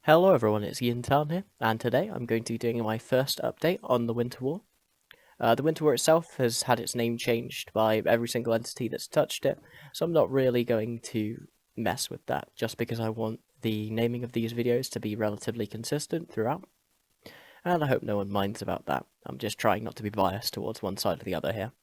Hello everyone, it's Jin'taan here, and today I'm going to be doing my first update on the Winter War. The Winter War itself has had its name changed by every single entity that's touched it, so I'm not really going to mess with that, just because I want the naming of these videos to be relatively consistent throughout, and I hope no one minds about that. I'm just trying not to be biased towards one side or the other here.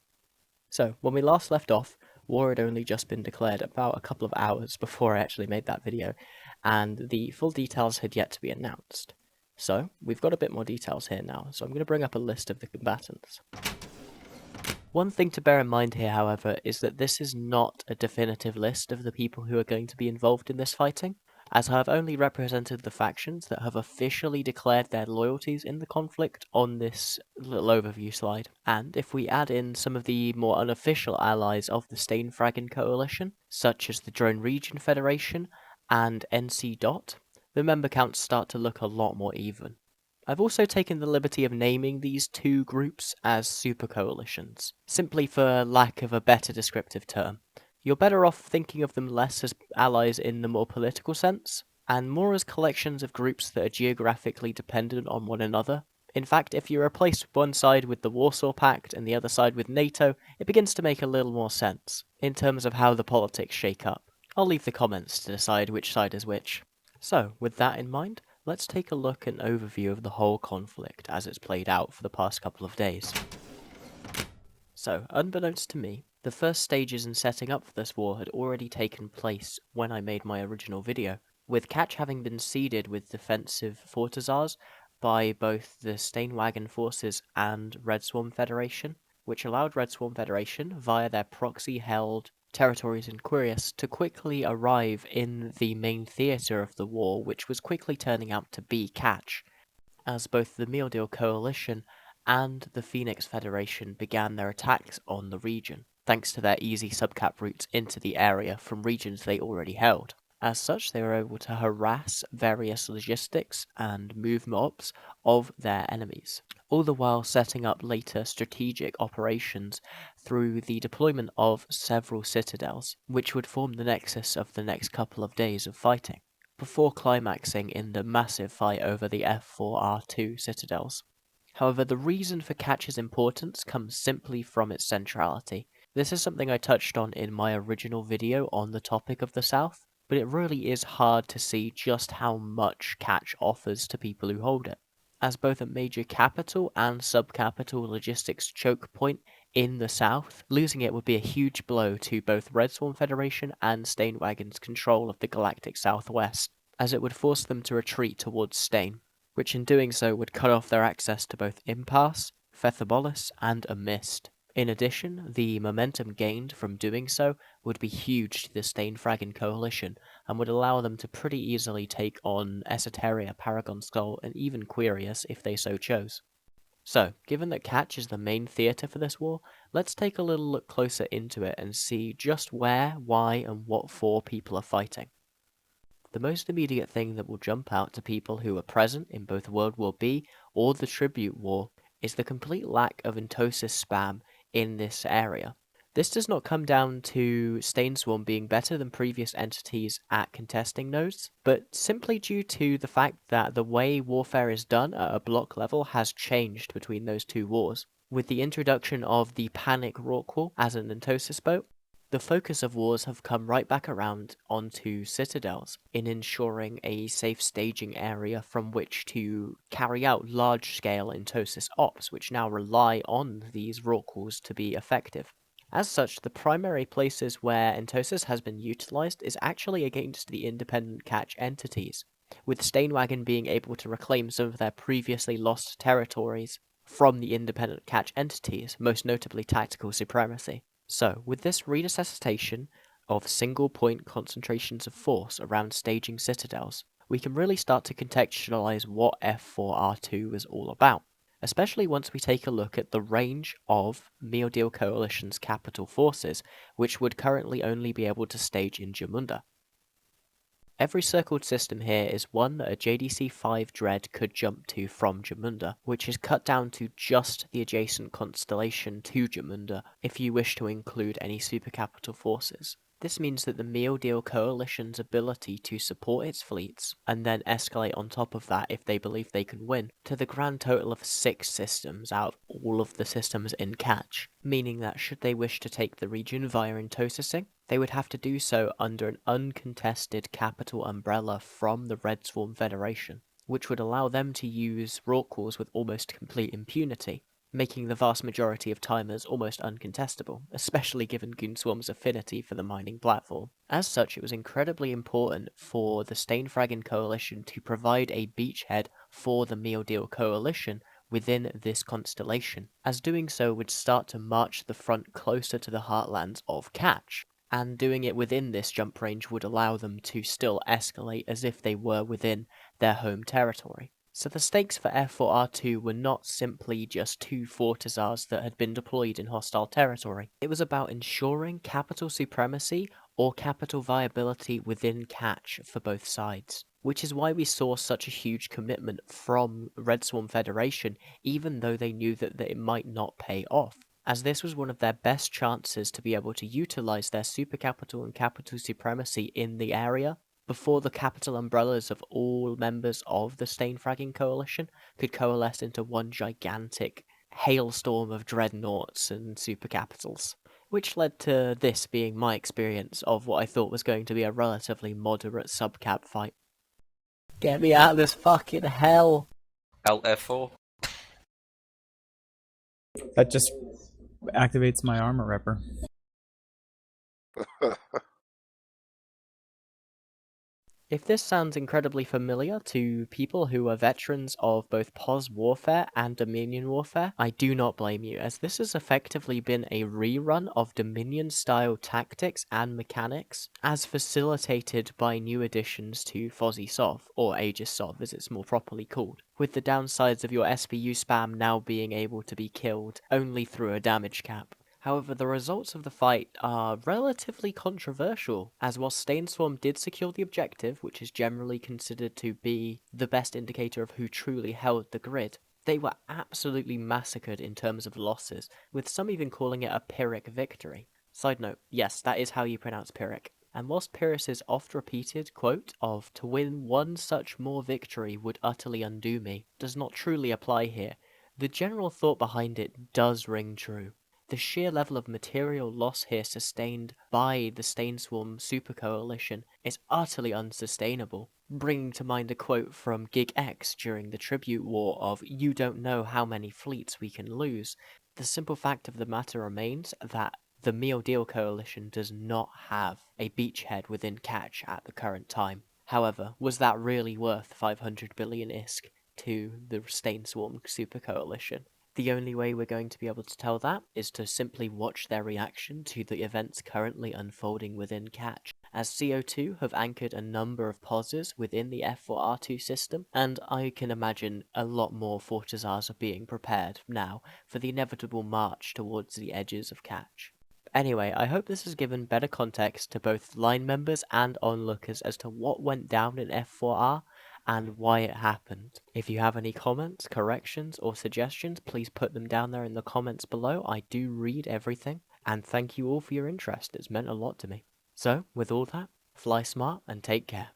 So, when we last left off, war had only just been declared about a couple of hours before I actually made that video, and the full details had yet to be announced. So, we've got a bit more details here now, so I'm going to bring up a list of the combatants. One thing to bear in mind here, however, is that this is not a definitive list of the people who are going to be involved in this fighting, as I have only represented the factions that have officially declared their loyalties in the conflict on this little overview slide. And if we add in some of the more unofficial allies of the Steinfragen coalition, such as the Drone Region Federation and NC Dot, the member counts start to look a lot more even. I've also taken the liberty of naming these two groups as super coalitions, simply for lack of a better descriptive term. You're better off thinking of them less as allies in the more political sense, and more as collections of groups that are geographically dependent on one another. In fact, if you replace one side with the Warsaw Pact and the other side with NATO, it begins to make a little more sense, in terms of how the politics shake up. I'll leave the comments to decide which side is which. So, with that in mind, let's take a look at an overview of the whole conflict as it's played out for the past couple of days. So, unbeknownst to me, the first stages in setting up for this war had already taken place when I made my original video, with Catch having been seeded with defensive fortizars by both the Steinwagen forces and Red Swarm Federation, which allowed Red Swarm Federation, via their proxy-held territories in Quirius, to quickly arrive in the main theatre of the war, which was quickly turning out to be Catch, as both the Mealdeel Coalition and the Phoenix Federation began their attacks on the region, thanks to their easy subcap routes into the area from regions they already held. As such, they were able to harass various logistics and move mobs of their enemies, all the while setting up later strategic operations through the deployment of several citadels, which would form the nexus of the next couple of days of fighting, before climaxing in the massive fight over the F4R2 citadels. However, the reason for Catch's importance comes simply from its centrality. This is something I touched on in my original video on the topic of the South, but it really is hard to see just how much Catch offers to people who hold it. As both a major capital and sub-capital logistics choke point in the South, losing it would be a huge blow to both Red Swarm Federation and Steinwagen's control of the Galactic Southwest, as it would force them to retreat towards Stein, which in doing so would cut off their access to both Impasse, Fethobolis, and a Mist. In addition, the momentum gained from doing so would be huge to the Steinfragen coalition, and would allow them to pretty easily take on Esoteria, Paragon Skull, and even Quirius if they so chose. So, given that Catch is the main theatre for this war, let's take a little look closer into it and see just where, why, and what for people are fighting. The most immediate thing that will jump out to people who are present in both World War B or the Tribute War is the complete lack of Entosis spam in this area. This does not come down to Stainswarm being better than previous entities at contesting nodes, but simply due to the fact that the way warfare is done at a block level has changed between those two wars. With the introduction of the Panic Rorqual as an Entosis boat, the focus of wars have come right back around onto citadels in ensuring a safe staging area from which to carry out large-scale Entosis ops, which now rely on these Rorquals to be effective. As such, the primary places where Entosis has been utilized is actually against the independent Catch entities, with Steinwagen being able to reclaim some of their previously lost territories from the independent Catch entities, most notably Tactical Supremacy. So, with this resuscitation of single-point concentrations of force around staging citadels, we can really start to contextualize what F4R2 is all about, especially once we take a look at the range of Mealdeel Coalition's capital forces, which would currently only be able to stage in Jamunda. Every circled system here is one that a JDC-5 Dread could jump to from Jamunda, which is cut down to just the adjacent constellation to Jamunda if you wish to include any supercapital forces. This means that the Meal Deal Coalition's ability to support its fleets, and then escalate on top of that if they believe they can win, to the grand total of 6 systems out of all of the systems in Catch, meaning that should they wish to take the region via intosicing, they would have to do so under an uncontested capital umbrella from the Red Swarm Federation, which would allow them to use Rorquals with almost complete impunity, making the vast majority of timers almost uncontestable, especially given Goonswarm's affinity for the mining platform. As such, it was incredibly important for the Stainfraggin Coalition to provide a beachhead for the Meal Deal Coalition within this constellation, as doing so would start to march the front closer to the heartlands of Catch, and doing it within this jump range would allow them to still escalate as if they were within their home territory. So the stakes for F4R2 were not simply just 2 Fortizars that had been deployed in hostile territory. It was about ensuring capital supremacy or capital viability within Catch for both sides, which is why we saw such a huge commitment from Red Swarm Federation, even though they knew that it might not pay off, as this was one of their best chances to be able to utilize their super capital and capital supremacy in the area before the capital umbrellas of all members of the Stainfragging Coalition could coalesce into one gigantic hailstorm of dreadnoughts and super capitals, which led to this being my experience of what I thought was going to be a relatively moderate subcap fight. Get me out of this fucking hell! Alt F4. That just activates my armor ripper. If this sounds incredibly familiar to people who are veterans of both POS warfare and Dominion warfare, I do not blame you, as this has effectively been a rerun of Dominion-style tactics and mechanics, as facilitated by new additions to Fozzie Sov, or Aegis Sov as it's more properly called, with the downsides of your SPU spam now being able to be killed only through a damage cap. However, the results of the fight are relatively controversial, as while Stainswarm did secure the objective, which is generally considered to be the best indicator of who truly held the grid, they were absolutely massacred in terms of losses, with some even calling it a Pyrrhic victory. Side note, yes, that is how you pronounce Pyrrhic. And whilst Pyrrhus' oft-repeated quote of "to win one such more victory would utterly undo me" does not truly apply here, the general thought behind it does ring true. The sheer level of material loss here sustained by the Stainswarm Super Coalition is utterly unsustainable, bringing to mind a quote from Gig X during the Tribute War of "You don't know how many fleets we can lose." The simple fact of the matter remains that the Meal Deal Coalition does not have a beachhead within Catch at the current time. However, was that really worth 500 billion ISK to the Stainswarm Super Coalition? The only way we're going to be able to tell that is to simply watch their reaction to the events currently unfolding within Catch, as CO2 have anchored a number of pauses within the F4R2 system, and I can imagine a lot more Fortizars are being prepared now for the inevitable march towards the edges of Catch. Anyway, I hope this has given better context to both line members and onlookers as to what went down in F4R, and why it happened. If you have any comments, corrections, or suggestions, please put them down there in the comments below. I do read everything, and thank you all for your interest. It's meant a lot to me. So, with all that, fly smart and take care.